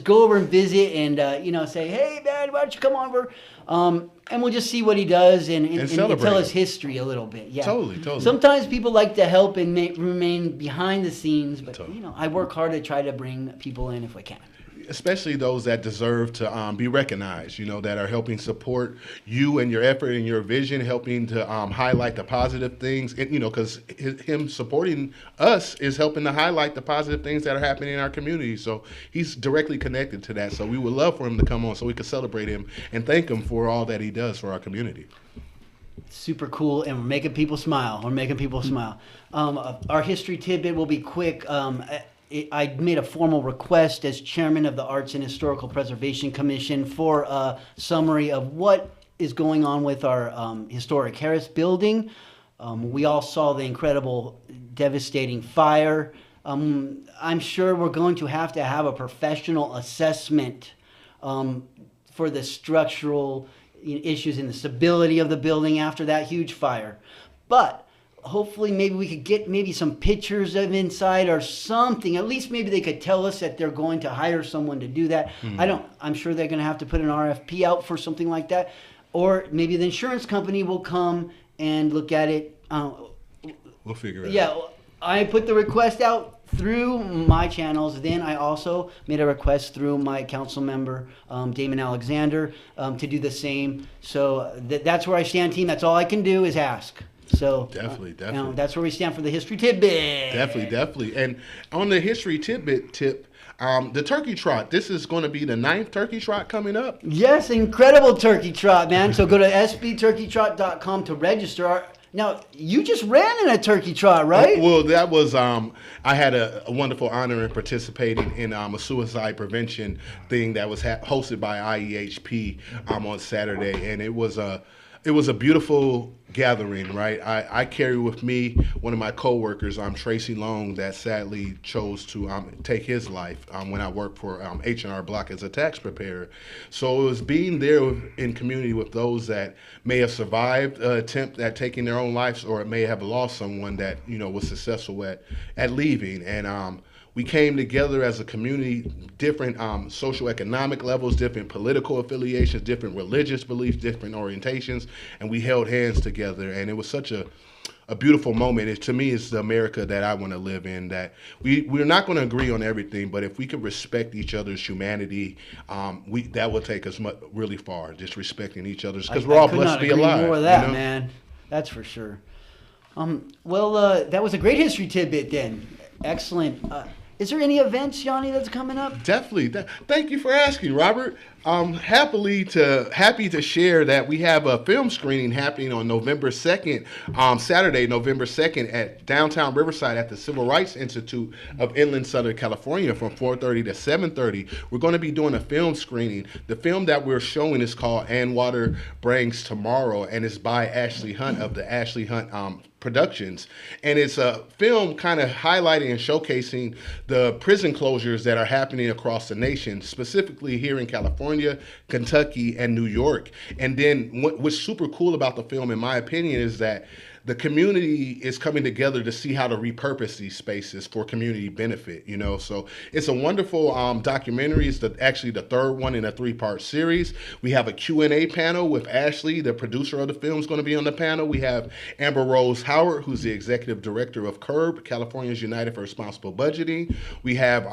just go over and visit and say, hey man, why don't you come over? And we'll just see what he does and tell his history a little bit. Yeah, totally. Sometimes people like to help and remain behind the scenes, but I work hard to try to bring people in if we can. Especially those that deserve to be recognized, that are helping support you and your effort and your vision, helping to highlight the positive things, and, because him supporting us is helping to highlight the positive things that are happening in our community. So he's directly connected to that. So we would love for him to come on so we could celebrate him and thank him for all that he does for our community. Super cool, and we're making people smile. Our history tidbit will be quick. I made a formal request as chairman of the Arts and Historical Preservation Commission for a summary of what is going on with our historic Harris building. We all saw the incredible, devastating fire. I'm sure we're going to have a professional assessment for the structural issues and the stability of the building after that huge fire. But hopefully maybe we could get some pictures of inside or something. At least maybe they could tell us that they're going to hire someone to do that. I'm sure they're going to have to put an RFP out for something like that. Or maybe the insurance company will come and look at it. We'll figure it out. Yeah, I put the request out through my channels. Then I also made a request through my council member, Damon Alexander, to do the same. So that's where I stand, team. That's all I can do is ask. So definitely. That's where we stand for the history tidbit. Definitely. And on the history tidbit tip, the turkey trot. This is going to be the 9th turkey trot coming up. Yes, incredible turkey trot, man. So go to sbturkeytrot.com to register. Now, you just ran in a turkey trot, right? Well, that was, I had a wonderful honor in participating in a suicide prevention thing that was hosted by IEHP on Saturday. And it was a beautiful gathering, right? I carry with me one of my coworkers, Tracy Long, that sadly chose to take his life when I worked for H&R Block as a tax preparer. So it was being there in community with those that may have survived an attempt at taking their own lives, or may have lost someone that was successful at leaving. And we came together as a community, different socioeconomic levels, different political affiliations, different religious beliefs, different orientations, and we held hands together. And it was such a beautiful moment. To me, it's the America that I want to live in, that we're not going to agree on everything, but if we could respect each other's humanity, that will take us really far, just respecting each other's, because we're all blessed to be alive. More of that, man. That's for sure. That was a great history tidbit then. Excellent. Is there any events, Yanni, that's coming up? Definitely. Thank you for asking, Robert. Happy to share that we have a film screening happening on November 2nd, Saturday, November 2nd at downtown Riverside at the Civil Rights Institute of Inland Southern California from 4:30 to 7:30. We're going to be doing a film screening. The film that we're showing is called And Water Brings Tomorrow, and it's by Ashley Hunt of the Ashley Hunt Productions. And it's a film kind of highlighting and showcasing the prison closures that are happening across the nation, specifically here in California, Kentucky, and New York. And then what's super cool about the film, in my opinion, is that the community is coming together to see how to repurpose these spaces for community benefit, So it's a wonderful documentary. It's actually the third one in a 3-part series. We have a Q&A panel with Ashley, the producer of the film, is going to be on the panel. We have Amber Rose Howard, who's the executive director of CURB, Californians United for Responsible Budgeting. We have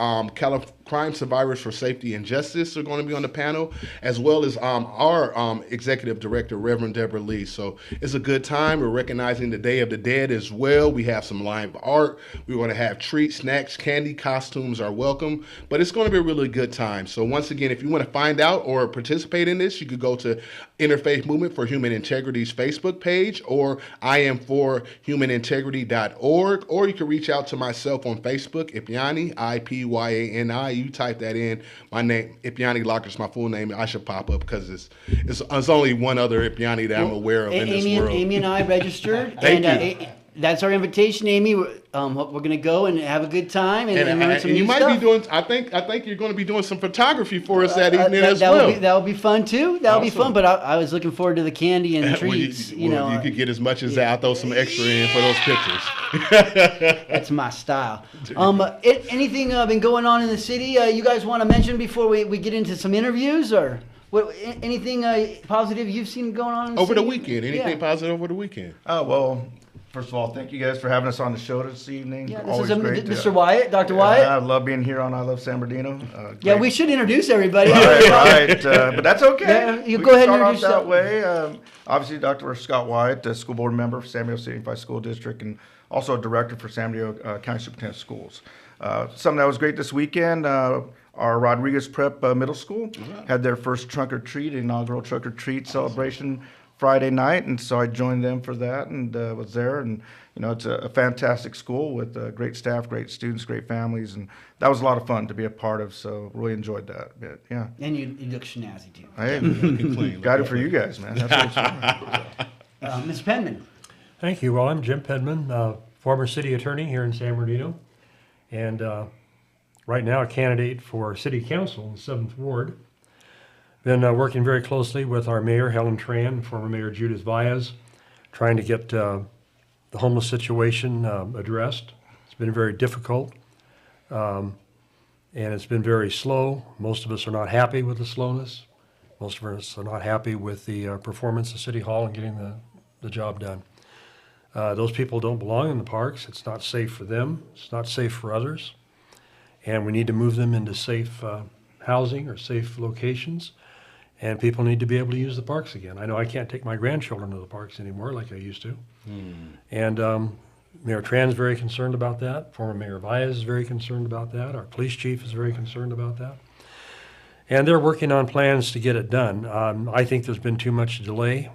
Crime Survivors for Safety and Justice are going to be on the panel, as well as our executive director, Reverend Deborah Lee. So it's a good time. We're recognizing the Day of the Dead as well. We have some live art. We're going to have treats, snacks, candy, costumes are welcome. But it's going to be a really good time. So once again, if you want to find out or participate in this, you could go to Interfaith Movement for Human Integrity's Facebook page, or IamForHumanIntegrity.org, or you can reach out to myself on Facebook, Ipyani, Ipyani. You type that in. My name, Ipyani Locker's my full name. I should pop up because it's only one other Ipyani that I'm aware of in this world. Amy and I registered. Thank you. that's our invitation, Amy. We're going to go and have a good time and learn some and you new might stuff. be doing. I think you're going to be doing some photography for us that evening as well. That'll be fun too. That'll be Awesome. fun. But I was looking forward to the candy and treats. You could get as much as that. I'll throw some extra in for those pictures. That's my style. Anything been going on in the city you guys want to mention before we get into some interviews, or anything positive you've seen going on in the Over the city? weekend, anything positive over the weekend? Well, first of all, thank you guys for having us on the show this evening. Yeah, this Always is great Mr. Wyatt, Dr. Wyatt. I love being here on I Love San Bernardino. Yeah, we should introduce everybody. right. But that's okay. Yeah, you We go can ahead and start introduce off that way. Obviously, Dr. Scott Wyatt, a school board member for San Bernardino City Unified School District, and also a director for San Bernardino County Superintendent of Schools. Something that was great this weekend. Our Rodriguez Prep Middle School had their first trunk or treat, inaugural trunk or treat celebration Friday night, and so I joined them for that and was there. And it's a fantastic school with great staff, great students, great families, and that was a lot of fun to be a part of. So really enjoyed that bit. Yeah. And you look snazzy too. Hey, got it for you guys, man. That's what it's Ms. Penman. Thank you. Well, I'm Jim Penman, former city attorney here in San Bernardino, and right now a candidate for city council in the 7th Ward. Been working very closely with our mayor, Helen Tran, former mayor Judith Baez, trying to get the homeless situation addressed. It's been very difficult, and it's been very slow. Most of us are not happy with the slowness. Most of us are not happy with the performance of City Hall and getting the job done. Those people don't belong in the parks. It's not safe for them. It's not safe for others. And we need to move them into safe housing or safe locations. And people need to be able to use the parks again. I know I can't take my grandchildren to the parks anymore like I used to. And Mayor Tran's very concerned about that. Former Mayor Baez is very concerned about that. Our police chief is very concerned about that. And they're working on plans to get it done. I think there's been too much delay,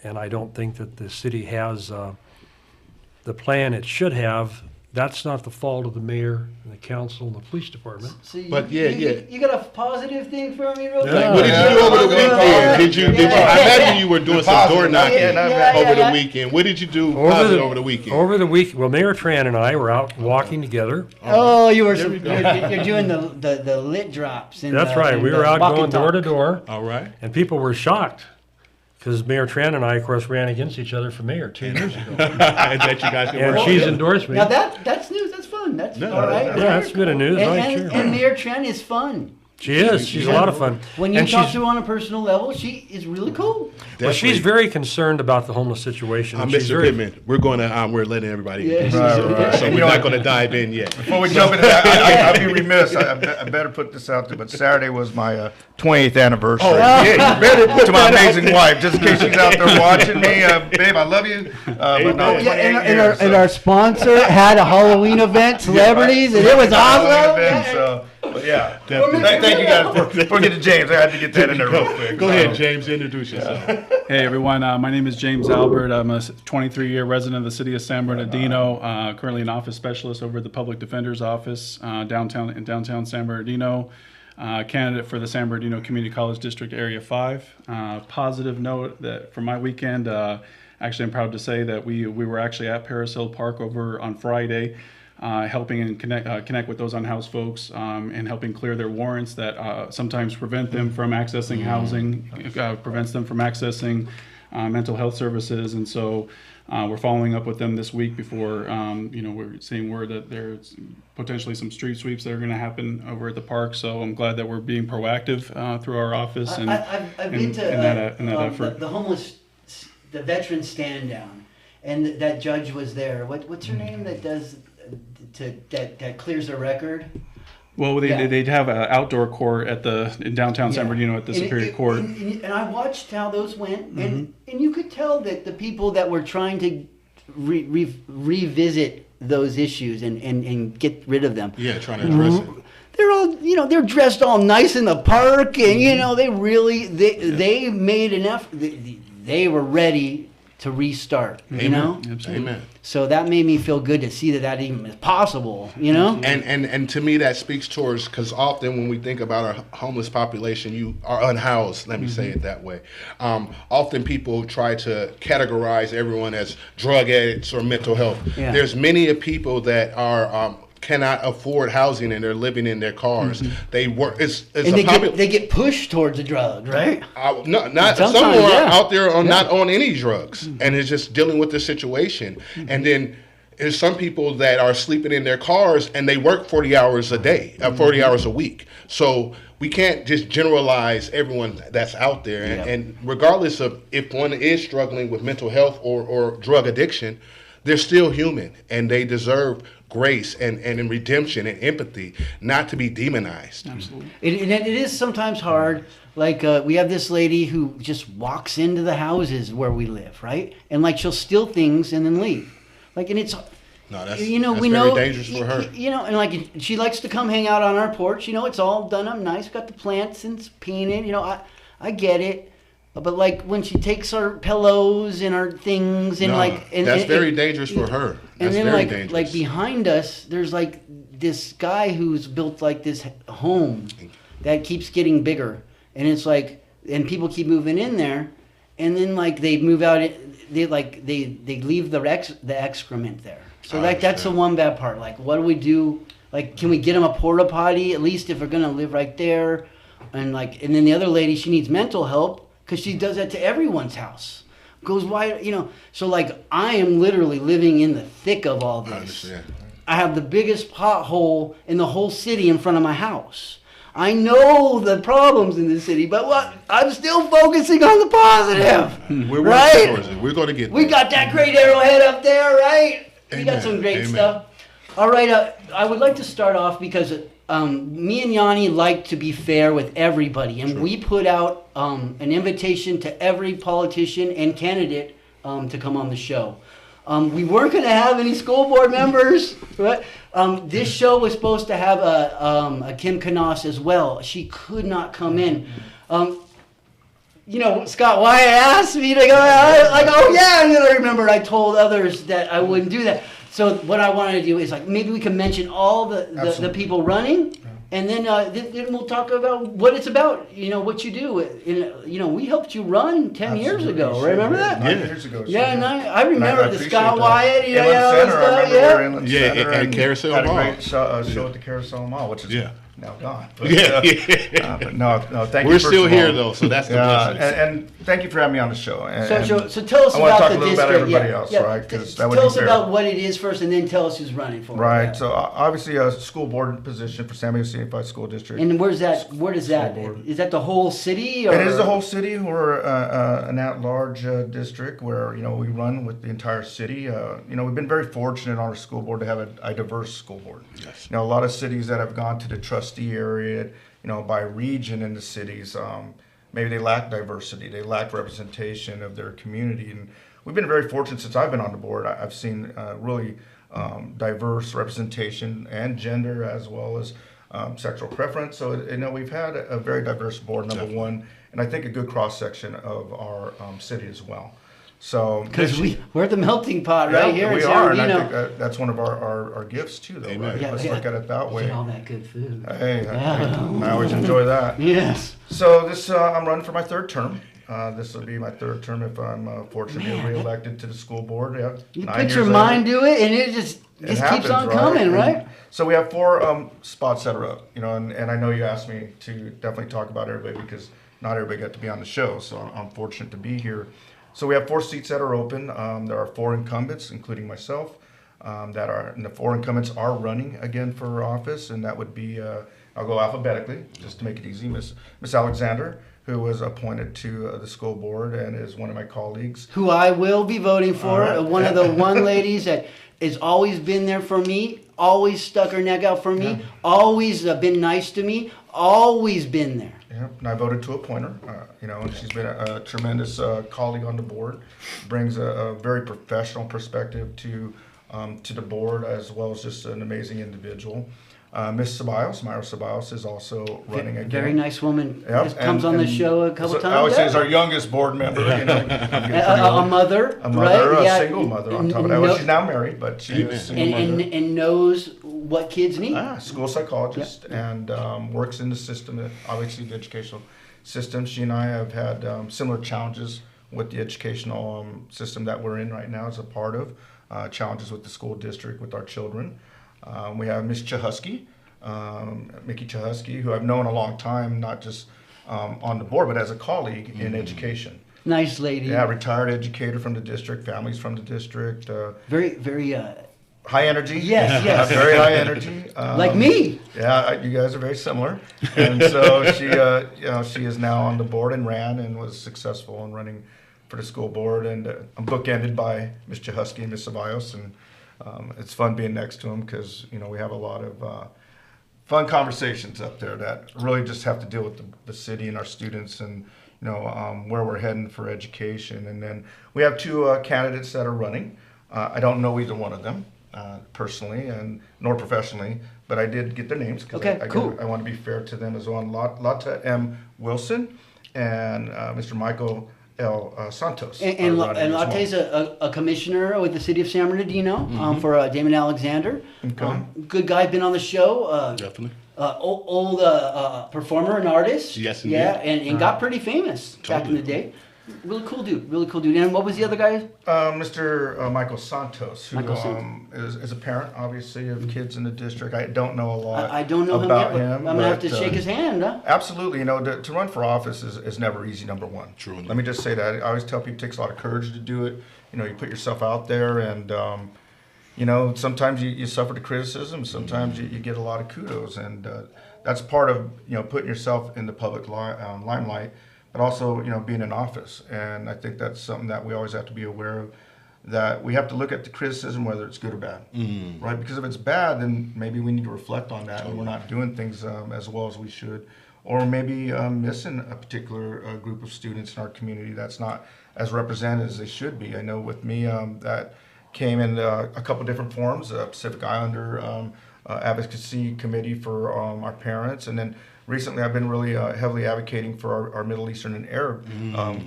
and I don't think that the city has the plan it should have. That's not the fault of the mayor and the council and the police department. So you, But you got a positive thing for me real quick? Yeah. What did you do over the weekend? Did you? I imagine you were doing some door knocking over the weekend. What did you do positive over the weekend? Over the week, well, Mayor Tran and I were out walking together. Oh, you're doing the lit drops. And That's right. We were out walk going and door to talk. door, All right. and people were shocked because Mayor Tran and I, of course, ran against each other for mayor 2 years ago. That you guys can And work she's together. endorsed me. Now that's news. That's fun. That's all right. Yeah, that's a bit of news, right? And, Sure. and Mayor Tran is fun. She is. She's a lot of fun. When you And talk she's, to her on a personal level, she is really cool. well, she's very concerned about the homeless situation. and she's Mr. very- Pittman, we're going to we're letting everybody. Yeah. in. Right. So we're not going to dive in yet. Before we jump into that, I'd be remiss. I better put this out there, but Saturday was my 28th anniversary. Yeah, you better put To my that out amazing there. wife, just in case she's out there watching me, babe, I love you. But no, Amen. 28 and years, our sponsor had a Halloween event, celebrities, and it was awesome. But yeah, Definitely. thank you guys for getting to James. I had to get that in there real quick. Go ahead, James. Introduce yourself. Hey everyone, my name is James Albert. I'm a 23-year resident of the city of San Bernardino, currently an office specialist over at the Public Defender's Office downtown San Bernardino, candidate for the San Bernardino Community College District Area 5. Positive note that for my weekend, actually I'm proud to say that we were actually at Paris Hill Park over on Friday, helping and connect with those unhoused folks and helping clear their warrants that sometimes prevent them from accessing housing, prevents them from accessing mental health services. And so we're following up with them this week before, we're seeing word that there's potentially some street sweeps that are going to happen over at the park. So I'm glad that we're being proactive through our office and I've been to in that effort. the homeless, the veteran stand down, and that judge was there. What's her name that does that clears the record? Well, they'd have an outdoor court in downtown San Bernardino at the Superior Court. And I watched how those went, and you could tell that the people that were trying to revisit those issues and get rid of them. Yeah, trying to address it. They're all, they're dressed all nice in the park, and they really they made an effort. They were ready to restart. You Amen. know. Absolutely. Amen. So that made me feel good to see that even is possible. You know. And to me that speaks towards, because often when we think about our homeless population, you are unhoused, let me say it that way. Often people try to categorize everyone as drug addicts or mental health. Yeah. There's many people that are cannot afford housing and they're living in their cars. They work. It's And a they get pushed towards a drug, right? no, not some Sometimes, more yeah. out there are not on any drugs, and it's just dealing with the situation. And then there's some people that are sleeping in their cars and they work 40 hours a day, 40 hours a week. So we can't just generalize everyone that's out there. And regardless of if one is struggling with mental health or drug addiction, they're still human and they deserve grace and redemption and empathy, not to be demonized. Absolutely. It is sometimes hard. Like we have this lady who just walks into the houses where we live, right? And like she'll steal things and then leave. Like, and it's No, that's we very know dangerous for her. You know, and like she likes to come hang out on our porch. You know, it's all done up nice. Got the plants and it's painted. You know, I get it. But like when she takes our pillows and our things and that's very dangerous for her. And That's then very like dangerous. behind us, there's like this guy who's built like this home that keeps getting bigger, and it's like, and people keep moving in there, and then like they move out, they leave the excrement there. So I like that's the understand. one bad part. Like, what do we do? Like, can we get them a porta potty at least if we're gonna live right there? And like, and then the other lady, she needs mental help because she does that to everyone's house. Goes wide, you know. So like, I am literally living in the thick of all I this. understand. I have the biggest pothole in the whole city in front of my house. I know the problems in the city, but what? I'm still focusing on the positive. We're right? working towards it. We're going to get We there. got that great arrowhead up there, right? We got Amen. some great Amen. stuff. All right, I would like to start off because me and Yanni like to be fair with everybody, and we put out an invitation to every politician and candidate to come on the show. We weren't going to have any school board members, right? This show was supposed to have a Kim Knaus as well. She could not come in. You know, Scott Wyatt asked me to go, like, oh yeah, and then I remembered I told others that I wouldn't do that. So what I wanted to do is like maybe we can mention all the people running, and then then we'll talk about what it's about. You know what you do. You know we helped you run 10 years ago. Remember that? 9 years ago. Yeah, sure. I remember the appreciate Scott that. Wyatt. Inland Center, I remember we were Inland Yeah, Center and Carousel had a Mall. great show at the Carousel Mall, which is now gone. But, but no, thank you. We're first still of all. here though, so that's the blessing. and thank you for having me on the show. And So tell us I wanna about talk the a little district. about everybody else, right? Because that would tell be us fair. about what it is first, and then tell us who's running for it. Right. Yeah. So obviously a school board position for San Diego Unified School District. And where's that? Where does that? board. Is that the whole city? Or? It is the whole city. We're an at-large district where we run with the entire city. We've been very fortunate on our school board to have a diverse school board. Yes. A lot of cities that have gone to the trustee area, by region in the cities, maybe they lack diversity. They lack representation of their community, and we've been very fortunate since I've been on the board. I've seen really diverse representation and gender as well as sexual preference. So we've had a very diverse board, number one, and I think a good cross section of our city as well. So Because we're the melting pot right here we in are, San and I Bernardino. think that's one of our gifts too, though. Amen. Right? Yeah, Let's yeah. look at it that way. Get all that good food. Hey, Yeah. I always enjoy that. Yes. So this I'm running for my third term. This will be my third term if I'm fortunate to be Man. reelected to the school board. Yeah, You 9 put years your later. mind to it, and it just It keeps happens, on coming, And right? So we have 4 spots that are up, and I know you asked me to definitely talk about everybody because not everybody got to be on the show, so I'm fortunate to be here. So we have 4 seats that are open. There are 4 incumbents, including myself, and the 4 incumbents are running again for office, and that would be, I'll go alphabetically, just to make it easy, Miss Alexander, who was appointed to the school board and is one of my colleagues. Who I will be voting for. All right. One of the one ladies that has always been there for me, always stuck her neck out for me, always been nice to me, always been there. Yeah, and I voted to appoint her, and she's been a tremendous colleague on the board, brings a very professional perspective to the board as well as just an amazing individual. Miss Ceballos, Myra Ceballos, is also running again. Very nice woman. Yep, Just comes on the show a couple so times. I always say Yeah. is our youngest board member. You know, A mother, a mother, right? a Yeah. single mother on top of that. Well, she's now married, but she is a single mother. and knows what kids need. School psychologist and works in the system, obviously the educational system. She and I have had similar challenges with the educational system that we're in right now as a part of, challenges with the school district, with our children. We have Miss Chahusky, Mickey Chahusky, who I've known a long time, not just on the board, but as a colleague in education. Nice lady. Yeah, retired educator from the district, families from the district. Very, very. High energy. Yes, yes. Very high energy. Like me. Yeah, you guys are very similar. And so she is now on the board and ran and was successful in running for the school board. And I'm bookended by Ms. Chahusky and Ms. Ceballos, and it's fun being next to them because we have a lot of fun conversations up there that really just have to deal with the city and our students and where we're heading for education. And then we have two candidates that are running. I don't know either one of them. Personally and nor professionally, but I did get their names because cool. I want to be fair to them as well. Lotta M. Wilson and Mr. Michael L. Santos. And are running as well. Latte's a commissioner with the city of San Bernardino for Damon Alexander. Okay. Good guy, been on the show. Definitely. Old performer and artist. Yes, indeed. Yeah, and got pretty famous back in the day. Really cool dude. Really cool dude. And what was the other guy? Mr. Michael Santos, who is a parent, obviously, of kids in the district. I don't know a lot I don't know about him yet, him. but I'm going to have to shake his hand, huh? Absolutely. To run for office is never easy, number one. True. Let me just say that. I always tell people it takes a lot of courage to do it. You put yourself out there and, sometimes you suffer the criticism. Sometimes you get a lot of kudos. And that's part of, putting yourself in the public limelight, but also, being in office. And I think that's something that we always have to be aware of, that we have to look at the criticism, whether it's good or bad, right? Because if it's bad, then maybe we need to reflect on that, and we're not doing things as well as we should, or maybe missing a particular group of students in our community that's not as represented as they should be. I know with me, that came in a couple different forms, Pacific Islander Advocacy Committee for our parents, and then recently I've been really heavily advocating for our Middle Eastern and Arab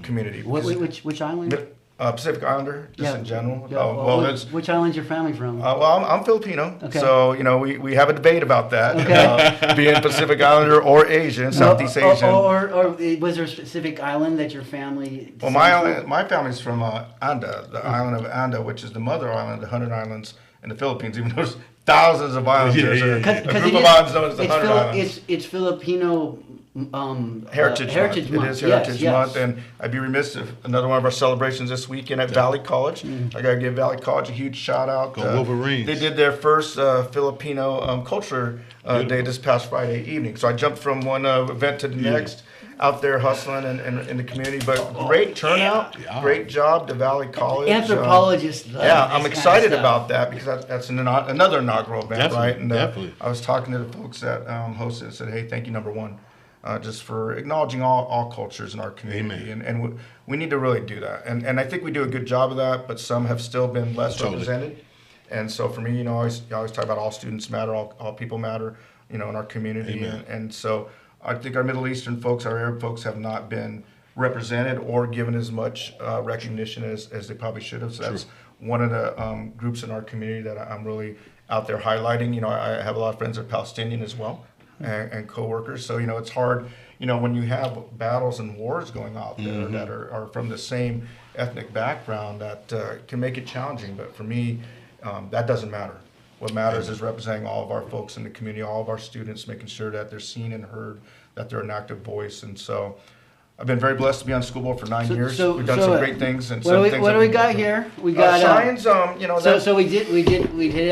community. Which island? Pacific Islander, just in general. Yeah, which island's your family from? Well, I'm Filipino, Okay. so we have a debate about that, being Pacific Islander or Asian, Southeast Asian. Or was there a specific island that your family? Well, my family's from Anda, the island of Anda, which is the mother island of the 100 Islands in the Philippines. Even though there's thousands of islands, there's a group of islands known as the 100 Islands. It's Filipino. Heritage Month. It is Heritage Yes. Month, and I'd be remiss if another one of our celebrations this weekend at Valley College. I gotta give Valley College a huge shout out. Go Wolverines. They did their first Filipino culture day this past Friday evening. So I jumped from one event to the next, out there hustling in the community. But great turnout, great job to Valley College. Anthropologists. I'm excited about that because that's another inaugural event, Definitely, right? And definitely. I was talking to the folks that hosted and said, hey, thank you, number one. Just for acknowledging all cultures in our community. And we need to really do that. And I think we do a good job of that, but some have still been less represented. And so for me, I always talk about all students matter, all people matter, in our community. And so I think our Middle Eastern folks, our Arab folks have not been represented or given as much recognition as they probably should have. So that's one of the groups in our community that I'm really out there highlighting. I have a lot of friends that are Palestinian as well. And coworkers, so it's hard, when you have battles and wars going out there that are from the same ethnic background, that can make it challenging. But for me, that doesn't matter. What matters is representing all of our folks in the community, all of our students, making sure that they're seen and heard, that they're an active voice. And so I've been very blessed to be on the school board for 9 years. We've done some great things, and some things. What do we got here? We got Shines. So we did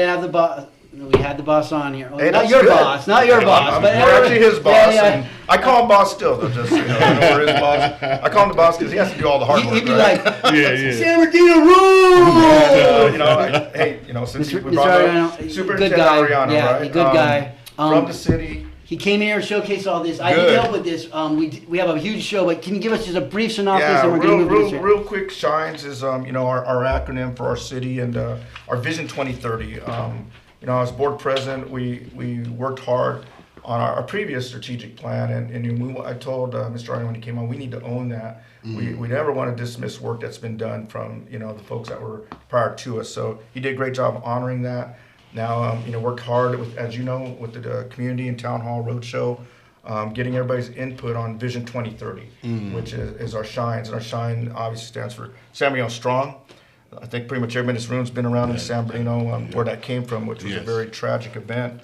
have the boss. We had the boss on here. Hey, not that's your good. boss, not your boss, but we're actually his boss. Yeah. And I call him boss still, though. Just I know we're his boss. I call him the boss because he has to do all the hard work. He'd be right? like, San Bernardino rules. Hey, since we Mr. brought up Ariano, Superintendent good guy. Ariano, Yeah, right? good guy. From the city. He came in here and showcased all this. I need help with this. We have a huge show, but can you give us just a brief synopsis? Yeah, and we're going to move this real quick. Shines is our acronym for our city and our Vision 2030. as board president, we worked hard on our previous strategic plan, and I told Mr. Arden when he came on, we need to own that. We never want to dismiss work that's been done from the folks that were prior to us. So he did a great job honoring that. Now worked hard with, as you know, with the community and town hall roadshow, getting everybody's input on Vision 2030, which is our shines, and our shine obviously stands for San Bernardino Strong. I think pretty much everybody in this room's been around in San Bernardino, where that came from, which was a very tragic event.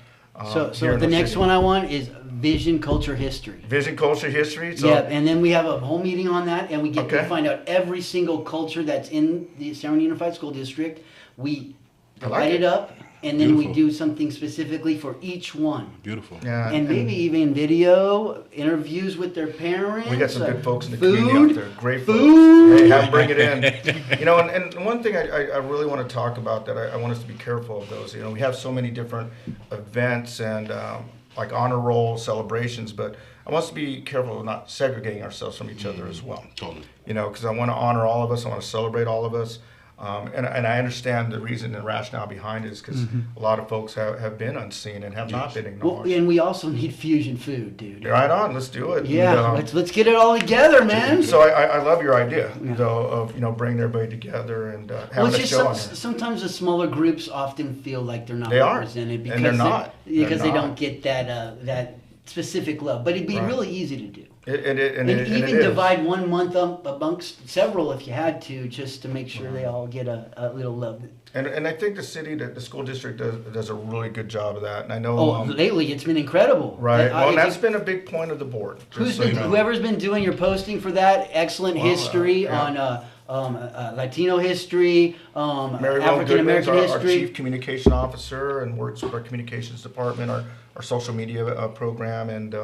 So here in the our next city. one I want is Vision Culture History. Vision, culture, history. So Yeah, and then we have a whole meeting on that, and we get to Okay. find out every single culture that's in the San Bernardino Unified School District. We I like divide it. it up, and then we Beautiful. do something specifically for each one. Beautiful. yeah, And maybe even video, interviews with their parents. we got some good folks in the food, community out there. Great food. folks. Hey, have them bring it in. And one thing I really want to talk about that I want us to be careful of those. We have so many different events and like honor roll celebrations, but I want us to be careful of not segregating ourselves from each other as well. Totally. Because I want to honor all of us. I want to celebrate all of us. And I understand the reason and rationale behind it is because a lot of folks have been unseen and have not been Well, acknowledged. and we also need fusion food, dude. Right on, let's do it. Yeah, And, let's get it all together, man. so I love your idea, though, of bringing everybody together and Well, having it's a just show on here. sometimes the smaller groups often feel like they're not They are, represented and because they're not. because They're they don't not. get that specific love. But it'd be Right. really easy to do. And And it even is. divide 1 month up amongst several if you had to, just to make sure they all get a little love. And I think the school district does a really good job of that. And I know, Oh, lately it's been incredible. right. And Well, and I that's think been a big point of the board. just who's so you been, know. whoever's been doing your posting for that, excellent history yeah. on Latino history, Mary Will African Goodman's American our history. chief communication officer and works with our communications department, our social media program, and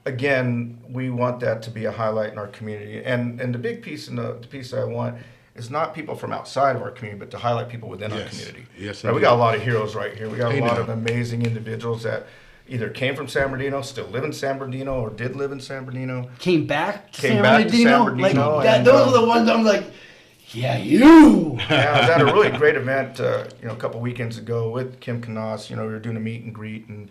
again, we want that to be a highlight in our community. And the big piece and the piece that I want is not people from outside of our community, but to highlight people within our Yes. community. Yes, Right, we indeed. got a lot of heroes right here. We got a lot Amen. of amazing individuals that either came from San Bernardino, still live in San Bernardino, or did live in San Bernardino. Came back to Came San back to Bernardino. San Bernardino Like that, and, those are the ones I'm like, yeah, you. Yeah, I was at a really great event, a couple weekends ago with Kim Canas. We were doing a meet and greet, and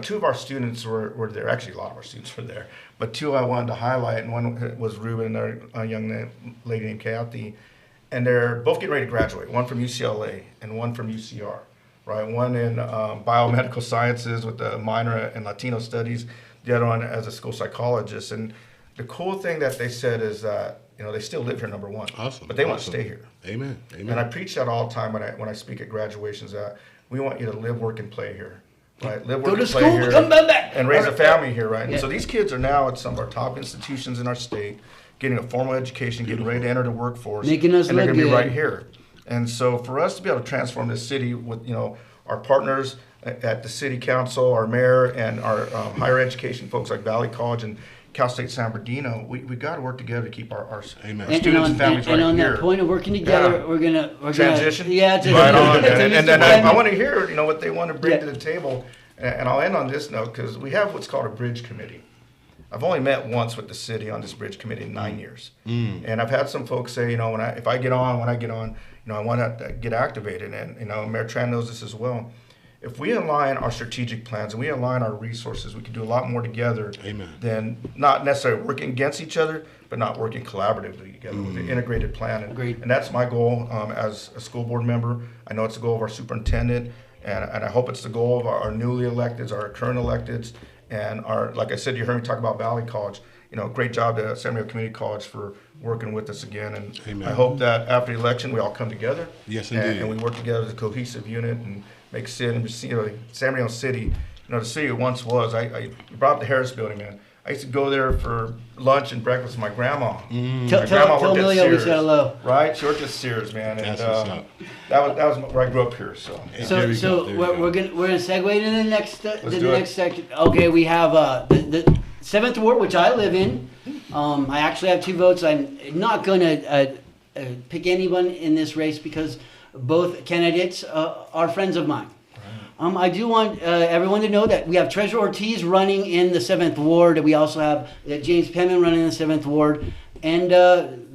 two of our students were there. Actually, a lot of our students were there, but two I wanted to highlight, and one was Ruben, a young lady named Kathy, and they're both getting ready to graduate. One from UCLA and one from UCR, right? One in biomedical sciences with a minor in Latino studies, the other one as a school psychologist. And the cool thing that they said is that they still live here, number one, Awesome. but they want to Awesome. stay here. Amen. Amen. And I preach that all the time when I speak at graduations, that we want you to live, work, and play here. Right? Live, work, Go to and play school, here. come back. And raise a family here, right? Yeah. And so these kids are now at some of our top institutions in our state, getting a formal education, getting ready to enter the workforce. Making us and they're look gonna be good. right here. And so for us to be able to transform this city with, our partners at the city council, our mayor, and our higher education folks like Valley College and Cal State San Bernardino, we got to work together to keep our Amen. students and families right on here. that point of working together, Yeah. we're gonna Transition? Yeah, just Right on. And then I blend. want to hear, what they want to bring Yeah. to the table. And I'll end on this note, because we have what's called a bridge committee. I've only met once with the city on this bridge committee in 9 years. And I've had some folks say, if I get on, I want to get activated. And, Mayor Tran knows this as well. If we align our strategic plans and we align our resources, we can do a lot more together Amen. than not necessarily working against each other, but not working collaboratively together with an integrated plan. Agreed. And that's my goal as a school board member. I know it's the goal of our superintendent, and I hope it's the goal of our newly electeds, our current electeds, and like I said, you heard me talk about Valley College. Great job to San Bernardino Community College for working with us again. And Amen. I hope that after the election, we all come together. Yes, and, indeed. and we work together as a cohesive unit and make San Bernardino City, the city it once was. You brought up the Harris Building, man. I used to go there for lunch and breakfast with my grandma. Tell My grandma worked at Amelia we Sears, said hello. right? She worked at Sears, man. And That's what's up. that was where I grew up here. So There So, we so go, there we we're go. gonna segue to the next the do it. next section. Okay, we have the 7th ward, which I live in. I actually have 2 votes. I'm not gonna pick anyone in this race because both candidates are friends of mine. I do want everyone to know that we have Treasurer Ortiz running in the 7th ward. We also have James Penman running in the 7th ward, and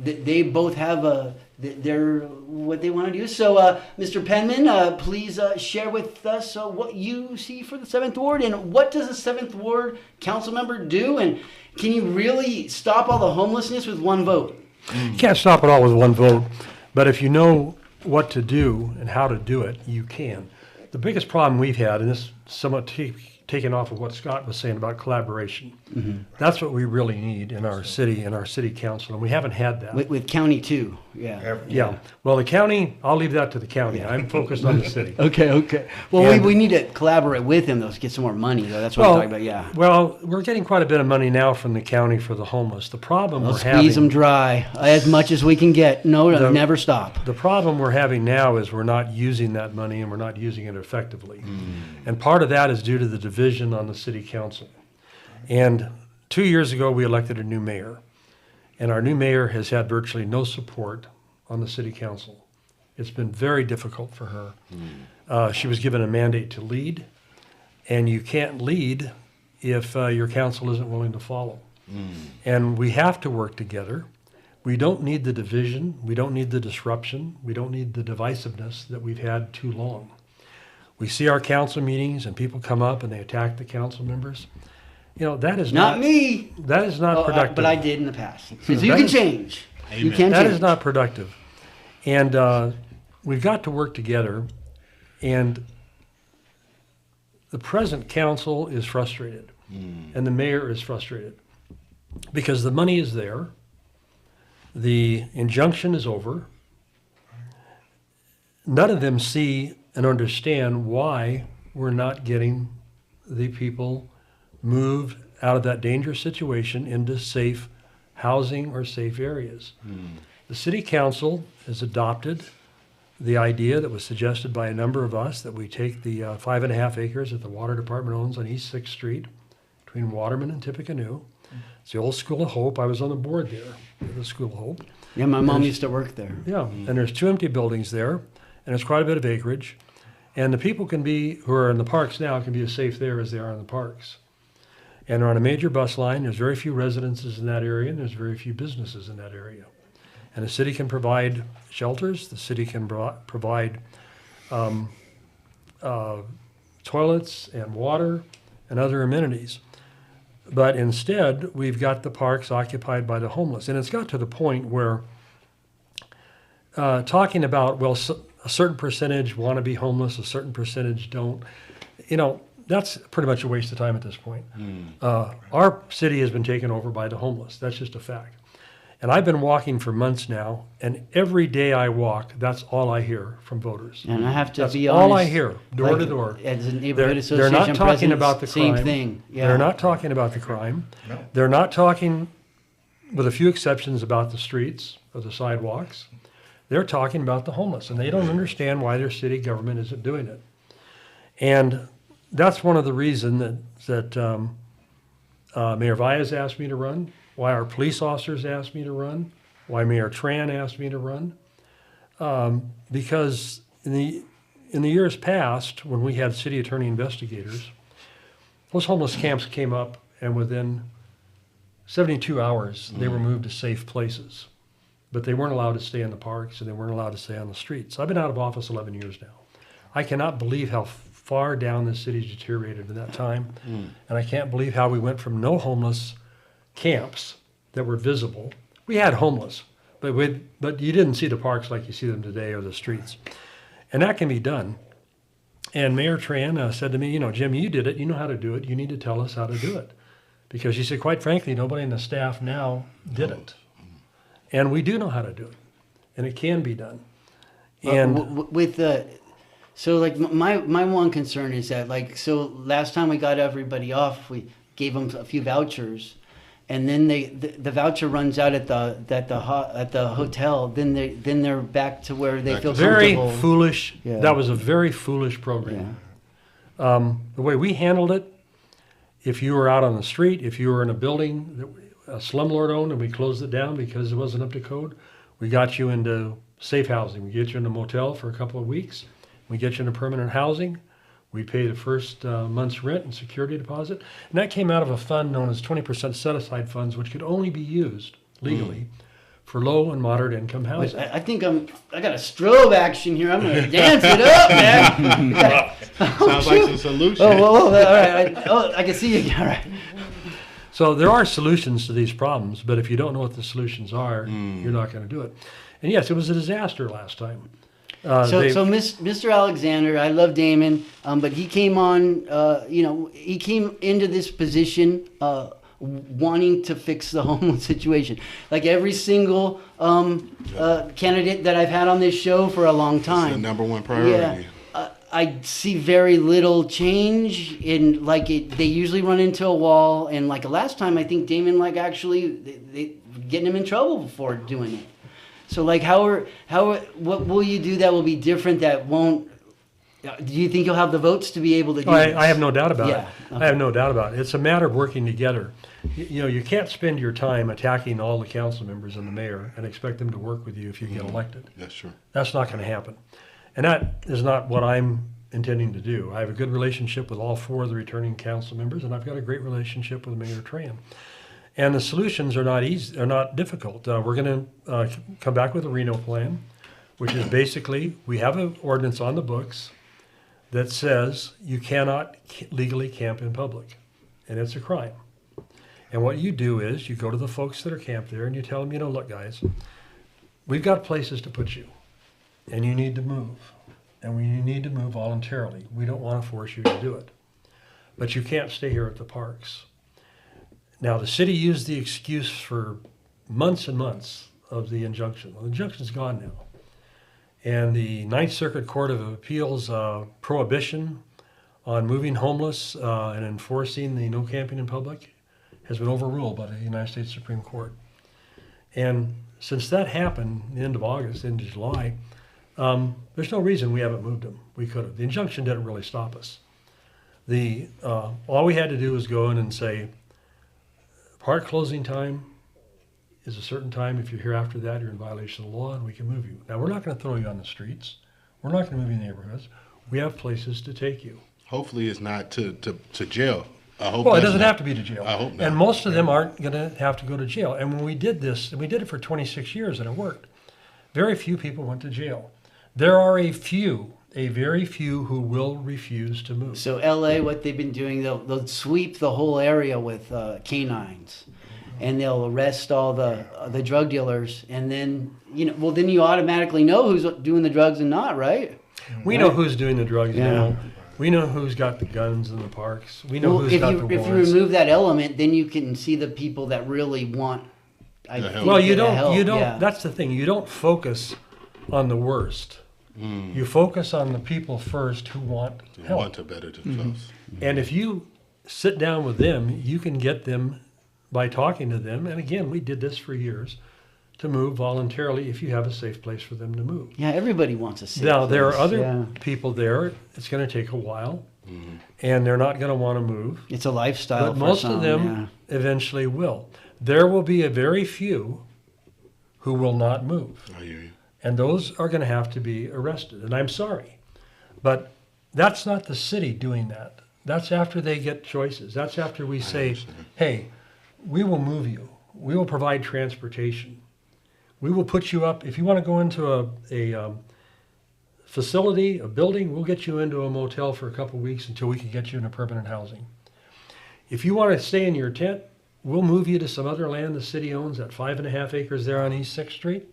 they both have they're what they want to do. So, Mr. Penman, please share with us what you see for the 7th Ward, and what does a 7th Ward council member do, and can you really stop all the homelessness with one vote? You can't stop it all with one vote, but if you know what to do and how to do it, you can. The biggest problem we've had, and this is somewhat taken off of what Scott was saying about collaboration, that's what we really need in our city and our city council, and we haven't had that. With county too, yeah. Yeah, well, the county, I'll leave that to the county. I'm focused on the city. Okay. Well, And- we need to collaborate with him, though, to get some more money, though. That's what I'm talking about, yeah. Well, we're getting quite a bit of money now from the county for the homeless. The problem We'll we're squeeze them having, dry as much as we can get. No, The- never stop. the problem we're having now is we're not using that money and we're not using it effectively. And part of that is due to the division on the city council. And 2 years ago, we elected a new mayor. And our new mayor has had virtually no support on the city council. It's been very difficult for her. She was given a mandate to lead, and you can't lead if your council isn't willing to follow. And we have to work together. We don't need the division. We don't need the disruption. We don't need the divisiveness that we've had too long. We see our council meetings and people come up and they attack the council members. You know, that is Not me. That is not productive. But I did in the past. So you That can is- change. You can That change. is not productive. And we've got to work together. And the present council is frustrated. And the mayor is frustrated. Because the money is there. The injunction is over. None of them see and understand why we're not getting the people moved out of that dangerous situation into safe housing or safe areas. The city council has adopted the idea that was suggested by a number of us that we take the 5.5 acres that the water department owns on East 6th Street between Waterman and Tippecanoe. It's the old School of Hope. I was on the board there, the School of Hope. Yeah, my mom used to work there. Yeah, and there's 2 empty buildings there, and there's quite a bit of acreage. And the people can be, who are in the parks now, can be as safe there as they are in the parks. And they're on a major bus line. There's very few residences in that area, and there's very few businesses in that area. And the city can provide shelters. The city can provide toilets and water and other amenities. But instead, we've got the parks occupied by the homeless. And it's got to the point where talking about, well, a certain percentage want to be homeless, a certain percentage don't, you know, that's pretty much a waste of time at this point. Our city has been taken over by the homeless. That's just a fact. And I've been walking for months now, and every day I walk, that's all I hear from voters. And I have to That's be honest. all I hear, door like, to door. As a neighborhood They're association not talking president, about the same crime. thing. Yeah. They're not talking about the crime. No. They're not talking, with a few exceptions, about the streets or the sidewalks. They're talking about the homeless, and they don't understand why their city government isn't doing it. And that's one of the reasons that Mayor Valles asked me to run, why our police officers asked me to run, why Mayor Tran asked me to run. Because in the years past, when we had city attorney investigators, those homeless camps came up, and within 72 hours, they were moved to safe places. But they weren't allowed to stay in the parks, and they weren't allowed to stay on the streets. I've been out of office 11 years now. I cannot believe how far down this city's deteriorated in that time. And I can't believe how we went from no homeless camps that were visible. We had homeless, but you didn't see the parks like you see them today or the streets. And that can be done. And Mayor Tran said to me, you know, Jim, you did it. You know how to do it. You need to tell us how to do it. Because she said, quite frankly, nobody in the staff now did it. And we do know how to do it. And it can be done. And with the, so like my one concern is that like, so last time we got everybody off, we gave them a few vouchers, and then the voucher runs out at the hotel. Then they're back to where they feel very comfortable. foolish. Yeah. That was a very foolish program. The way we handled it, if you were out on the street, if you were in a building that a slumlord owned and we closed it down because it wasn't up to code, we got you into safe housing. We get you in a motel for a couple of weeks. We get you into permanent housing. We pay the first month's rent and security deposit. And that came out of a fund known as 20% set-aside funds, which could only be used legally for low and moderate income housing. I think I got a strobe action here. I'm gonna dance it up, man. Sounds like some solution. Oh, whoa, all right. I can see you. All right. So there are solutions to these problems, but if you don't know what the solutions are, you're not going to do it. And yes, it was a disaster last time. Mr. Alexander, I love Damon, but he came on, he came into this position wanting to fix the homeless situation. Like every single candidate that I've had on this show for a long time. It's the number one priority. Yeah. I see very little change in they usually run into a wall, and like last time I think Damon they getting him in trouble for doing it. So like what will you do that will be different that won't? Do you think you'll have the votes to be able to do this? I have no doubt about Yeah. it. I have no doubt about it. It's a matter of working together. You can't spend your time attacking all the council members and the mayor and expect them to work with you if you get elected. That's true. That's not going to happen. And that is not what I'm intending to do. I have a good relationship with all 4 of the returning council members, and I've got a great relationship with Mayor Tran. And the solutions are not easy, are not difficult. We're going to come back with a Reno plan, which is basically, we have an ordinance on the books that says you cannot legally camp in public, and it's a crime. And what you do is you go to the folks that are camped there and you tell them, look, guys, we've got places to put you, and you need to move. And you need to move voluntarily. We don't want to force you to do it. But you can't stay here at the parks. Now, the city used the excuse for months and months of the injunction. Well, the injunction's gone now. And the Ninth Circuit Court of Appeals prohibition on moving homeless and enforcing the no camping in public has been overruled by the United States Supreme Court. And since that happened, the end of August, into July, there's no reason we haven't moved them. We could have. The injunction didn't really stop us. All we had to do was go in and say, park closing time is a certain time. If you're here after that, you're in violation of the law, and we can move you. Now, we're not going to throw you on the streets. We're not going to move you in neighborhoods. We have places to take you. Hopefully it's not to jail. I hope Well, it that's doesn't not- have to be to jail. I hope not. And most of them aren't going to have to go to jail. And when we did this, and we did it for 26 years, and it worked, very few people went to jail. There are a very few who will refuse to move. So LA, what they've been doing, they'll sweep the whole area with canines, and they'll arrest all the drug dealers, and then then you automatically know who's doing the drugs and not, right? We know who's doing the drugs Yeah. now. We know who's got the guns in the parks. We know Well, who's if got you the if you warrants. remove that element, then you can see the people that really want. I The help. think, Well, you the don't. help, You don't. yeah. That's the thing. You don't focus on the worst. You focus on the people first who want They help. want to better themselves. And if you sit down with them, you can get them by talking to them. And again, we did this for years, to move voluntarily if you have a safe place for them to move. Yeah, everybody wants a safe Now, there are place, other yeah. people there. It's going to take a while, and they're not going to want to move. It's a lifestyle. But for most some, of them eventually will. There will be a very few who will not move. I hear you. And those are going to have to be arrested. And I'm sorry. But that's not the city doing that. That's after they get choices. That's after we say, hey, we will move you. We will provide transportation. We will put you up. If you want to go into a facility, a building, we'll get you into a motel for a couple of weeks until we can get you into permanent housing. If you want to stay in your tent, we'll move you to some other land the city owns, that 5.5 acres there on East 6th Street,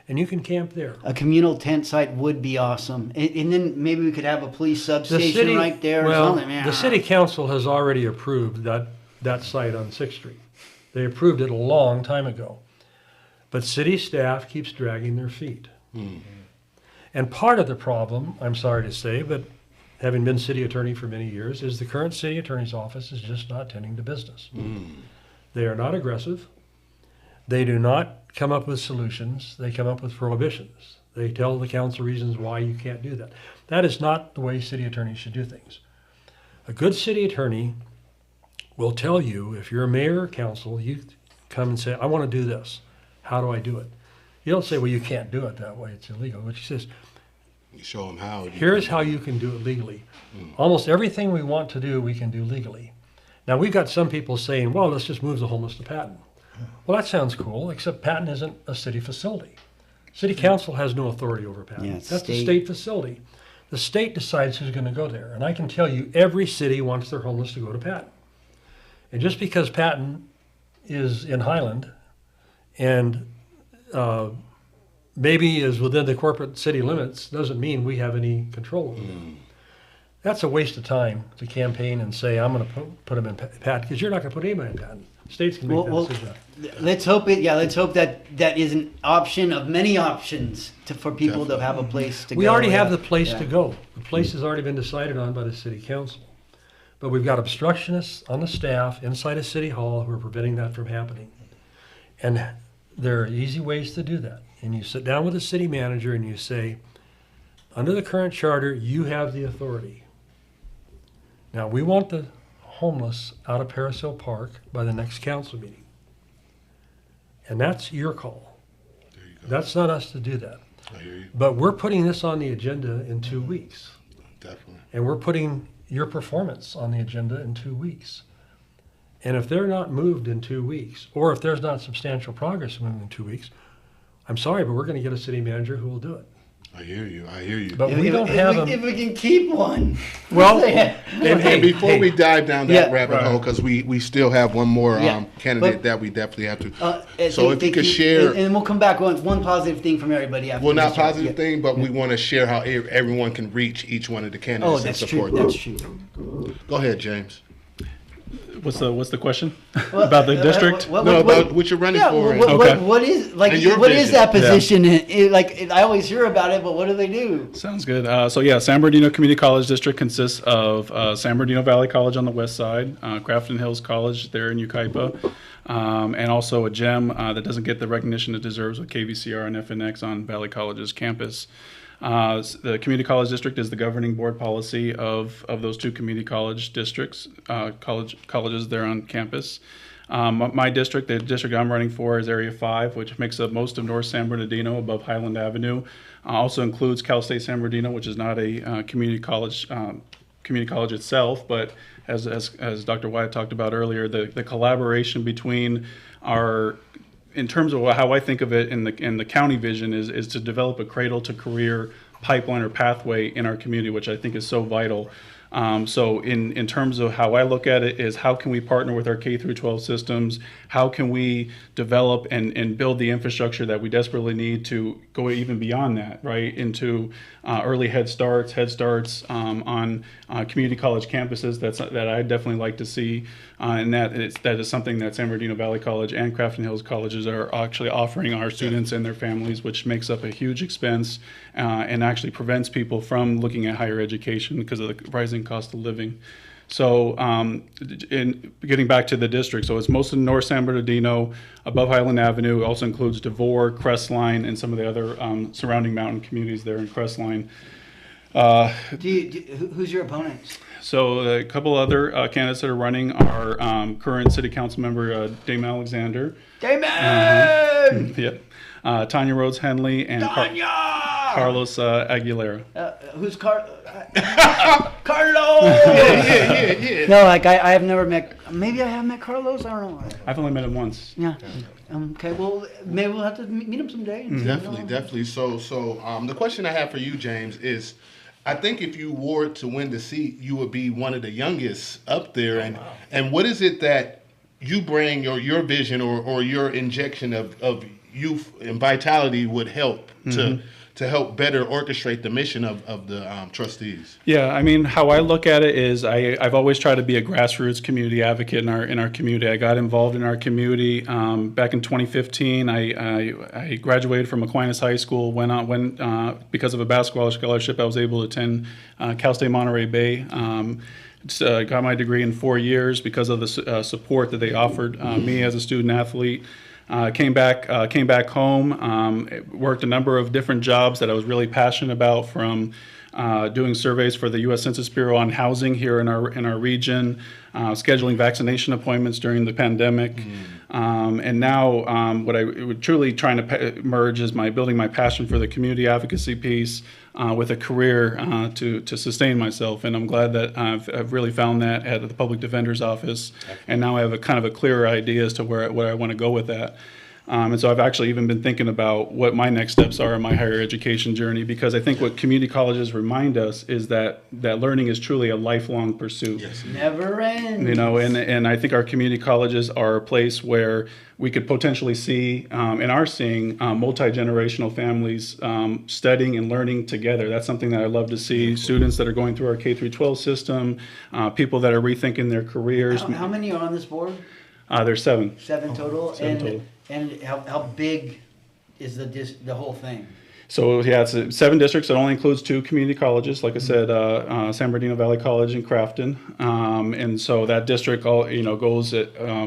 and you can camp there. A communal tent site would be awesome, and then maybe we could have a police The substation city, right there or well, something. Yeah. the city council has already approved that site on 6th Street. They approved it a long time ago. But city staff keeps dragging their feet. And part of the problem, I'm sorry to say, but having been city attorney for many years, is the current city attorney's office is just not tending to business. They are not aggressive. They do not come up with solutions. They come up with prohibitions. They tell the council reasons why you can't do that. That is not the way city attorneys should do things. A good city attorney will tell you, if you're a mayor or council, you come and say, I want to do this. How do I do it? You don't say, well, you can't do it that way. It's illegal. But he says, You show them how. here's how you can do it legally. Almost everything we want to do, we can do legally. Now, we've got some people saying, well, let's just move the homeless to Patton. Well, that sounds cool, except Patton isn't a city facility. City council has no authority over Patton. Yeah, it's That's a state. state facility. The state decides who's going to go there. And I can tell you, every city wants their homeless to go to Patton. And just because Patton is in Highland and maybe is within the corporate city limits doesn't mean we have any control over them. That's a waste of time to campaign and say, I'm going to put them in Patton, because you're not going to put anybody in Patton. States can make that decision. Let's hope it. Yeah, let's hope that is an option of many options for people to have a place to go. We already have yeah. the place Yeah. to go. The place has already been decided on by the city council. But we've got obstructionists on the staff inside of City Hall who are preventing that from happening. And there are easy ways to do that. And you sit down with the city manager and you say, under the current charter, you have the authority. Now, we want the homeless out of Paris Hill Park by the next council meeting. And that's your call. There you go. That's not us to do that. I hear you. But we're putting this on the agenda in 2 weeks. Definitely. And we're putting your performance on the agenda in 2 weeks. And if they're not moved in 2 weeks, or if there's not substantial progress moving in 2 weeks, I'm sorry, but we're going to get a city manager who will do it. I hear you. I hear you. But we don't have them. If we can keep one. Well, And before we dive down that Yeah. rabbit hole, because we still have one more Yeah. candidate But- that we definitely have to. And So if you could share, and we'll come back on one positive thing from everybody after. well, not this one. positive Yeah. thing, but we want to share how everyone can reach each one of the candidates Oh, and that's true. support That's them. true. Go ahead, James. What's the question about the district? No, about what you're running Yeah, for. Okay. what is like? And your What is vision. that position? I always hear about it, but what do they do? Sounds good. So yeah, San Bernardino Community College District consists of San Bernardino Valley College on the west side, Grafton Hills College there in Yucaipa, and also a gem that doesn't get the recognition it deserves with KVCR and FNX on Valley College's campus. The community college district is the governing board policy of those two community college districts, colleges there on campus. My district, the district I'm running for, is Area 5, which makes up most of North San Bernardino above Highland Avenue. Also includes Cal State San Bernardino, which is not a community college itself, but as Dr. Wyatt talked about earlier, the collaboration between our, in terms of how I think of it in the county vision, is to develop a cradle to career pipeline or pathway in our community, which I think is so vital. So in terms of how I look at it is, how can we partner with our K through 12 systems? How can we develop and build the infrastructure that we desperately need to go even beyond that, right? Into early Head Starts on community college campuses. That I definitely like to see, and that is something that San Bernardino Valley College and Grafton Hills colleges are actually offering our students and their families, which makes up a huge expense and actually prevents people from looking at higher education because of the rising cost of living. So in getting back to the district, so it's most of North San Bernardino, above Highland Avenue. It also includes DeVore, Crestline, and some of the other surrounding mountain communities there in Crestline. Who's your opponents? So a couple other candidates that are running are current city council member Dame Alexander. Damon! Yep. Tanya Rhodes Henley and Carlos Aguilera. Who's Carlos? Yeah. No, like I have never met. Maybe I have met Carlos. I don't know. I've only met him once. Yeah. Okay. Well, maybe we'll have to meet him someday. And see, Definitely. So the question I have for you, James, is, I think if you were to win the seat, you would be one of the youngest up there. And what is it that you bring, or your vision, or your injection of youth and vitality would help to help better orchestrate the mission of the trustees? Yeah, I mean, how I look at it is I've always tried to be a grassroots community advocate in our community. I got involved in our community back in 2015. I graduated from Aquinas High School. Because of a basketball scholarship, I was able to attend Cal State Monterey Bay. Got my degree in 4 years because of the support that they offered me as a student athlete. Came back home, worked a number of different jobs that I was really passionate about, from doing surveys for the U.S. Census Bureau on housing here in our region, scheduling vaccination appointments during the pandemic, and now what I would truly trying to merge is building my passion for the community advocacy piece with a career to sustain myself. And I'm glad that I've really found that at the Public Defender's Office, and now I have a kind of a clearer idea as to where I want to go with that. And so I've actually even been thinking about what my next steps are in my higher education journey, because I think what community colleges remind us is that learning is truly a lifelong pursuit. Yes. Never ends. You know, and I think our community colleges are a place where we could potentially see and are seeing multi-generational families studying and learning together. That's something that I love to see. Students that are going through our K through 12 system, people that are rethinking their careers. How many are on this board? There's 7. 7 total. Seven total. And how big is the whole thing? So yeah, it's 7 districts. It only includes 2 community colleges. Like I said, San Bernardino Valley College in Crafton, and so that district goes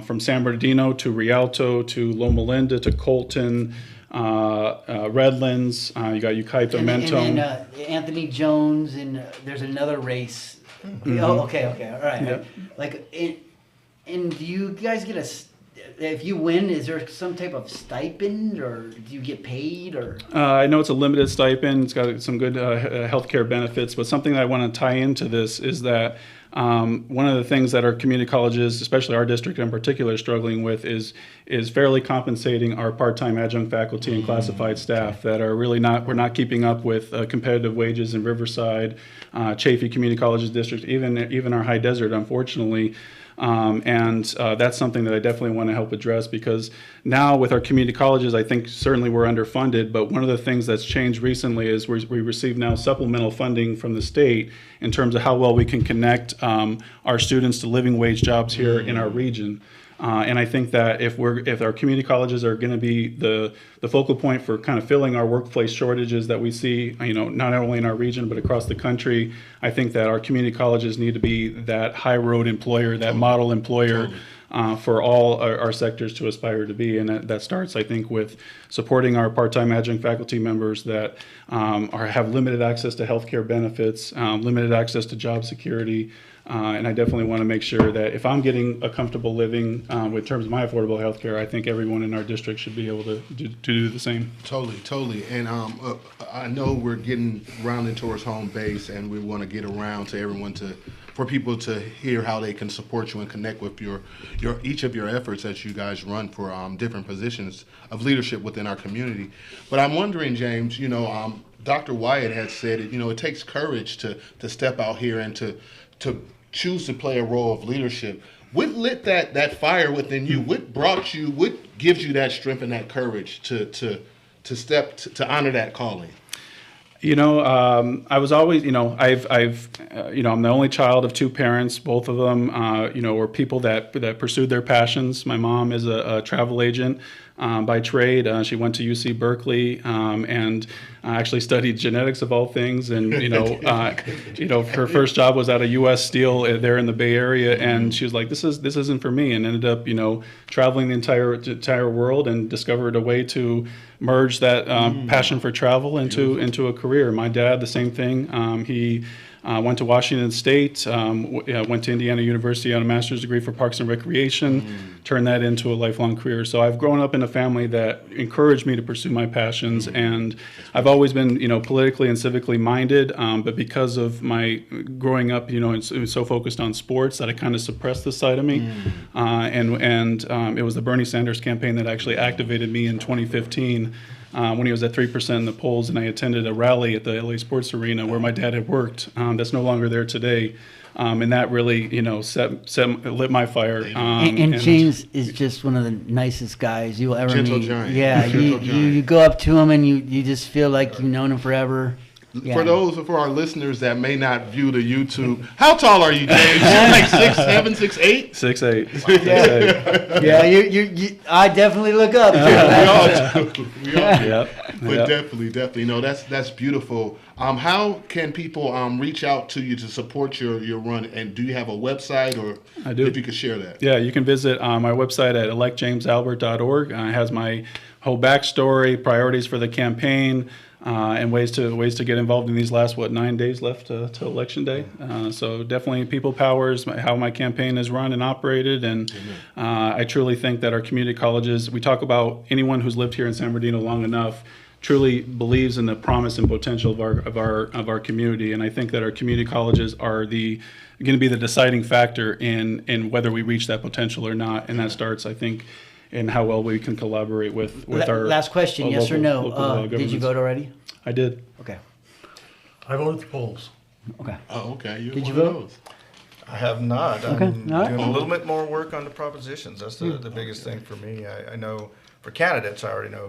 from San Bernardino to Rialto to Loma Linda to Colton, Redlands. You got Yucaipa, Mentone. And then Anthony Jones, and there's another race. Oh, okay, all right. Yep. And do you guys get if you win, is there some type of stipend, or do you get paid, or? I know it's a limited stipend. It's got some good healthcare benefits, but something that I want to tie into this is that one of the things that our community colleges, especially our district in particular, is struggling with is fairly compensating our part-time adjunct faculty and classified staff that are really we're not keeping up with competitive wages in Riverside, Chaffey Community Colleges district, even our High Desert, unfortunately. And that's something that I definitely want to help address, because now with our community colleges, I think certainly we're underfunded, but one of the things that's changed recently is we receive now supplemental funding from the state in terms of how well we can connect our students to living wage jobs here in our region. And I think that if our community colleges are going to be the focal point for kind of filling our workplace shortages that we see, not only in our region but across the country, I think that our community colleges need to be that high road employer, that model employer for all our sectors to aspire to be. And that starts, I think, with supporting our part-time adjunct faculty members that have limited access to healthcare benefits, limited access to job security. And I definitely want to make sure that if I'm getting a comfortable living in terms of my affordable health care, I think everyone in our district should be able to do the same. Totally. And I know we're getting rounding towards home base, and we want to get around to everyone for people to hear how they can support you and connect with each of your efforts as you guys run for different positions of leadership within our community. But I'm wondering, James, Dr. Wyatt had said it. It takes courage to step out here and to choose to play a role of leadership. What lit that fire within you? What gives you that strength and that courage to step to honor that calling? I was always, I'm the only child of 2 parents. Both of them, were people that pursued their passions. My mom is a travel agent by trade. She went to UC Berkeley and actually studied genetics of all things. And her first job was at a U.S. Steel there in the Bay Area, and she was like, "This isn't for me," and ended up, traveling the entire world and discovered a way to merge that passion for travel into a career. My dad, the same thing. He went to Washington State, went to Indiana University on a master's degree for Parks and Recreation, turned that into a lifelong career. So I've grown up in a family that encouraged me to pursue my passions, and I've always been, politically and civically minded, but because of my growing up, so focused on sports that I kind of suppressed this side of me. And it was the Bernie Sanders campaign that actually activated me in 2015. When he was at 3% in the polls, and I attended a rally at the LA Sports Arena where my dad had worked. That's no longer there today, and that really, lit my fire. And James is just one of the nicest guys you will ever Gentle meet. giant. Yeah, Gentle you go up to him and you just feel like you've known him forever. Yeah. For our listeners that may not view the YouTube, how tall are you, James? You're like 6'7", 6'8"? 6'8". Yeah, you I definitely look up. We all do. Yep. But definitely. No, that's beautiful. How can people reach out to you to support your run? And do you have a website, or I do. If you could share that? Yeah, you can visit my website at electjamesalbert.org. It has my whole backstory, priorities for the campaign, and ways to get involved in these last 9 days left to election day. So definitely people power is how my campaign is run and operated, and I truly think that our community colleges. We talk about anyone who's lived here in San Bernardino long enough truly believes in the promise and potential of our community, and I think that our community colleges are going to be the deciding factor in whether we reach that potential or not, and that starts, I think, in how well we can collaborate with our Last question, yes or no? Did you vote already? I did. Okay. I voted at the polls. Okay. Oh, okay. You're Did you one of vote? those. I have not. Okay, I'm all right. doing a little bit more work on the propositions. That's the biggest thing for me. I know for candidates, I already know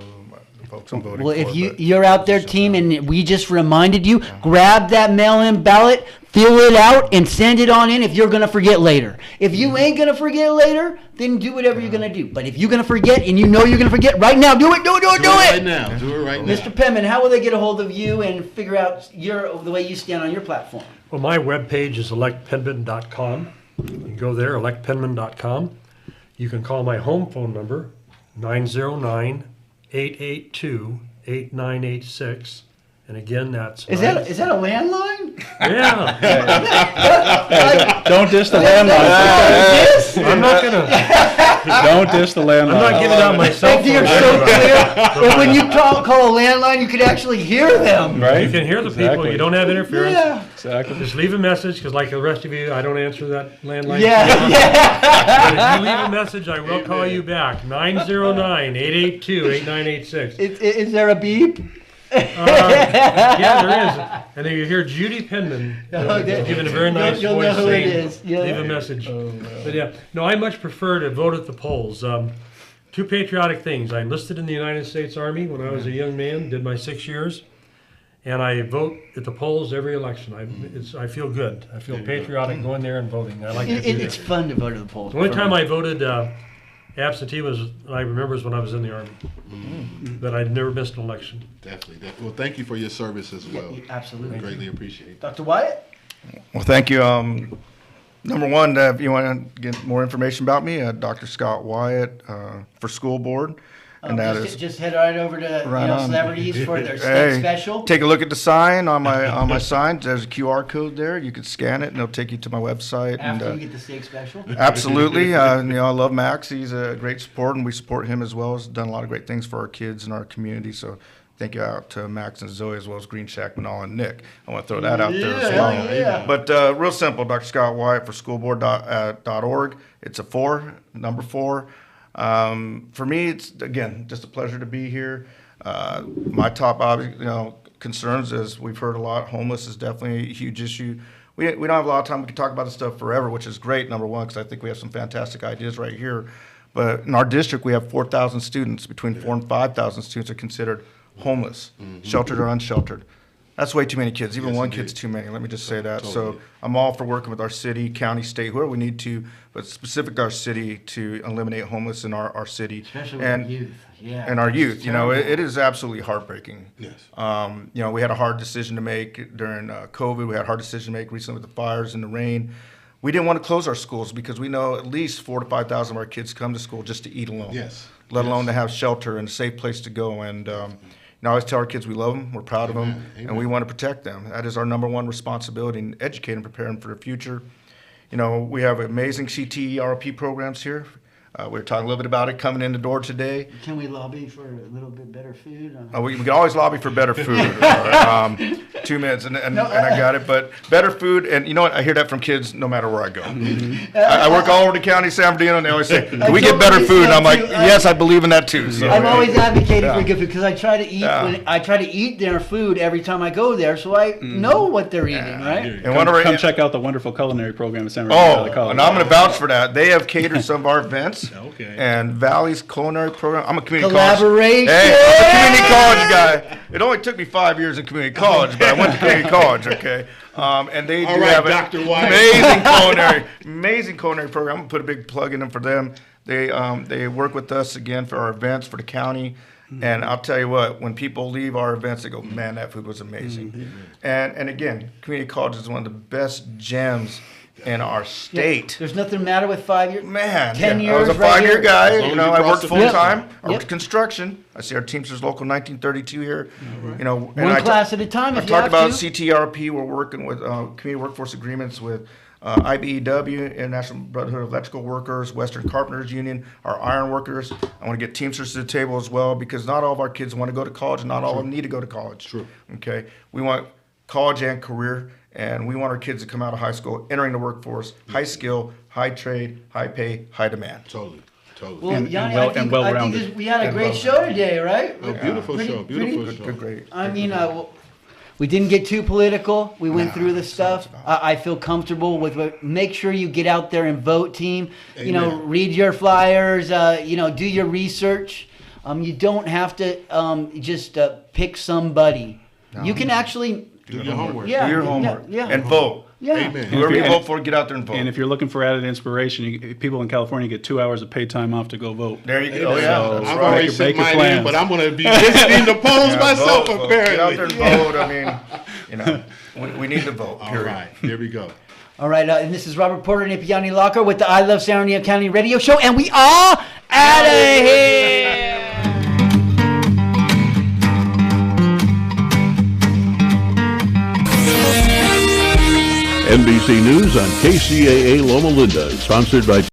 the folks I'm voting Well, for. if but you're out there, team, propositions, and we just reminded you, grab that mail-in ballot, fill it out, and send it on in if you're going to forget later. If you ain't going to forget later, then do whatever you're going to do. But if you're going to forget and you know you're going to forget right now, do it, do it, do it, do right it! now. Do it right now. Mr. Penman, how will they get a hold of you and figure out the way you stand on your platform? Well, my webpage is electpenman.com. You can go there, electpenman.com. You can call my home phone number, 909-882-8986. And again, that's... Is that a landline? Yeah. Don't dish the landline. I'm not going to... Don't dish the landline. I'm not giving out my cell Thank you, phone. you're so clear. But when you call a landline, you could actually hear them. Right? You can hear the people. Exactly. You don't have interference. Yeah. Exactly. Just leave a message, because like the rest of you, I don't answer that landline. Yeah. But if you leave a message, I will call you back. 909-882-8986. Is there a beep? Yeah, there is. And then you hear Judy Penman Okay. giving a very nice You'll voice know who it saying, is. Yeah. leave a message. But yeah, no, I much prefer to vote at the polls. Two patriotic things. I enlisted in the United States Army when I was a young man, did my 6 years. And I vote at the polls every election. I feel good. I feel patriotic going there and voting. I like to do It's that. fun to vote at the polls. The only time I voted absentee I remember was when I was in the Army. But I'd never missed an election. Definitely. Well, thank you for your service as well. Absolutely. Greatly appreciate it. Dr. Wyatt? Well, thank you. Number one, if you want to get more information about me, Dr. Scott Wyatt for school board. And that is Just head right over to Right on. celebrities for their steak Hey, special. Take a look at the sign on my sign. There's a QR code there. You can scan it, and it'll take you to my website. After and you get the steak special. absolutely, I love Max. He's a great support, and we support him as well. He's done a lot of great things for our kids and our community. So thank you out to Max and Zoe, as well as Green Shack, Manal, and Nick. I want to throw that out there as well. Yeah. But real simple, Dr. Scott Wyatt for schoolboard.org. It's a 4, number 4. For me, it's, again, just a pleasure to be here. My top, concerns, as we've heard a lot, homeless is definitely a huge issue. We don't have a lot of time. We can talk about this stuff forever, which is great, number one, because I think we have some fantastic ideas right here. But in our district, we have 4,000 students. Between 4,000 and 5,000 students are considered homeless, sheltered or unsheltered. That's way too many kids. Even Yes, one indeed. kid's too many. Let me just say that. Totally. So I'm all for working with our city, county, state, whoever we need to, but specific to our city to eliminate homeless in our city. Especially with and, the youth. Yeah. and our It's youth. terrible. It is absolutely heartbreaking. Yes. We had a hard decision to make during COVID. We had a hard decision to make recently with the fires and the rain. We didn't want to close our schools because we know at least 4,000 to 5,000 of our kids come to school just to eat alone. Yes. Let Yes. alone to have shelter and a safe place to go. And I always tell our kids we love them, we're proud of them, Amen. and we want to protect them. That is our number one responsibility, and educate and prepare them for the future. We have amazing CTE RP programs here. We were talking a little bit about it coming in the door today. Can we lobby for a little bit better food? We can always lobby for better food. 2 minutes, and I got it. But better food, and you know what? I hear that from kids no matter where I go. I work all over the county, San Bernardino, and they always say, "Can we get better food?" And I'm like, "Yes, I believe in that too." So, I'm always advocating Yeah. for good food because I try to eat. Yeah. I try to eat their food every time I go there, so I know what they're eating, right? And one of our- Come check out the wonderful culinary program at San Bernardino Valley College. and I'm going to vouch for that. They have catered some of our events. Okay. And Valley's culinary program. I'm a community Collaboration. college. Hey, I'm a community college guy. It only took me 5 years in community college, but I went to community college. Okay. And they All do right, have Dr. an White. amazing culinary program. I'm gonna put a big plug in them for them. They work with us again for our events for the county. And I'll tell you what, when people leave our events, they go, "Man, that food was amazing." And again, community college is one of the best gems in our state. There's nothing the matter with 5 years. Man, 10 yeah, I was years a right 5-year here. guy. As long You as know, you I cross worked the full finish time. line. I worked Yep. construction. I see our Teamsters Local 1932 here. You know, and One I class at a time I if you talked have about to. CTRP. We're working with community workforce agreements with IBEW, International Brotherhood of Electrical Workers, Western Carpenters Union, our iron workers. I want to get Teamsters to the table as well, because not all of our kids want to go to college, and not all of them need to go to college. True. Okay, we want college and career, and we want our kids to come out of high school, entering the workforce, high skill, high trade, high pay, high demand. Totally. Well, And Yanni, well- I think, and well-rounded. we had a And great well-rounded. show today, right? A beautiful Pretty- show. pretty- Beautiful show. Good, great. I mean, we didn't get too political. We went through the stuff. I feel comfortable with what. Make sure you get out there and vote, team. You know, Amen. read your flyers. You know, do your research. You don't have to just pick somebody. You can actually, Do your homework. yeah, Do your homework. yeah, And vote. yeah. Amen. Whoever you And- vote for, get out there and vote. And if you're looking for added inspiration, people in California get 2 hours of paid time off to go vote. There you go. Oh, Yeah, So- that's I've right. already Make sent your mine in, plans. but I'm going to be visiting the polls Yeah, myself, vote, vote. apparently. Get out there and vote. I mean, you know, we need to vote. All Period. right, here we go. All right, and this is Robert Porter and Ipiani Locker with the I Love San Bernardino County Radio Show, and we are out of here. NBC News on KCAA Loma Linda, sponsored by